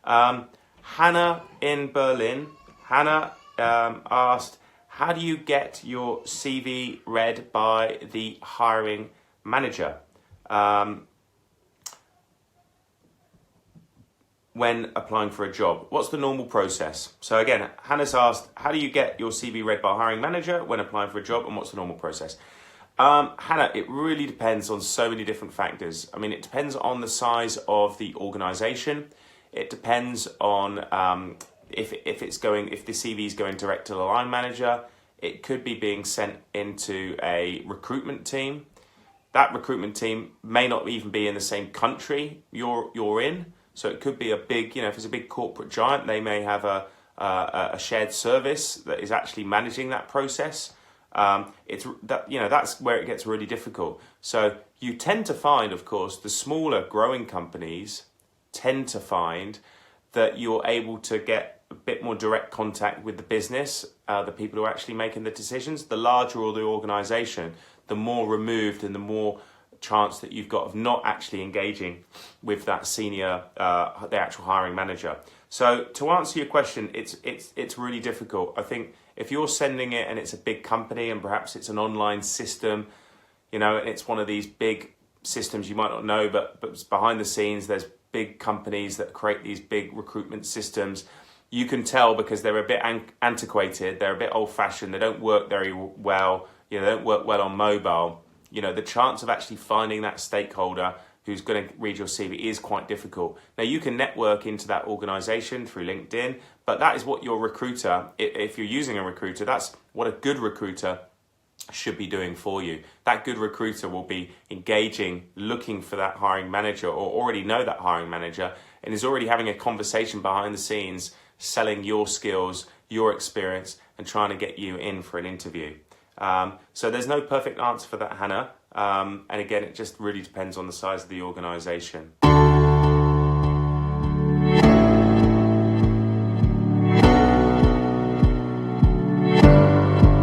Hannah in Berlin. Hannah asked, how do you get your CV read by the hiring manager when applying for a job? What's the normal process? So again, Hannah's asked, how do you get your CV read by a hiring manager when applying for a job, and what's the normal process? Hannah, it really depends on so many different factors. I mean, it depends on the size of the organization. It depends on if the CV is going direct to the line manager. It could be being sent into a recruitment team. That recruitment team may not even be in the same country you're in. So it could be a big, if it's a big corporate giant, they may have a shared service that is actually managing that process. That's where it gets really difficult. So you tend to find, of course, the smaller growing companies tend to find that you're able to get a bit more direct contact with the business, the people who are actually making the decisions. The larger the organization, the more removed and the more chance that you've got of not actually engaging with that senior, the actual hiring manager. So to answer your question, it's really difficult. I think if you're sending it and it's a big company and perhaps it's an online system, and it's one of these big systems you might not know, but behind the scenes, there's big companies that create these big recruitment systems. You can tell because they're a bit antiquated, they're a bit old-fashioned, they don't work very well, they don't work well on mobile. The chance of actually finding that stakeholder who's going to read your CV is quite difficult. Now, you can network into that organization through LinkedIn, but that is what your recruiter, if you're using a recruiter, that's what a good recruiter should be doing for you. That good recruiter will be engaging, looking for that hiring manager, or already know that hiring manager, and is already having a conversation behind the scenes, selling your skills, your experience, and trying to get you in for an interview. So there's no perfect answer for that, Hannah. And again, it just really depends on the size of the organization.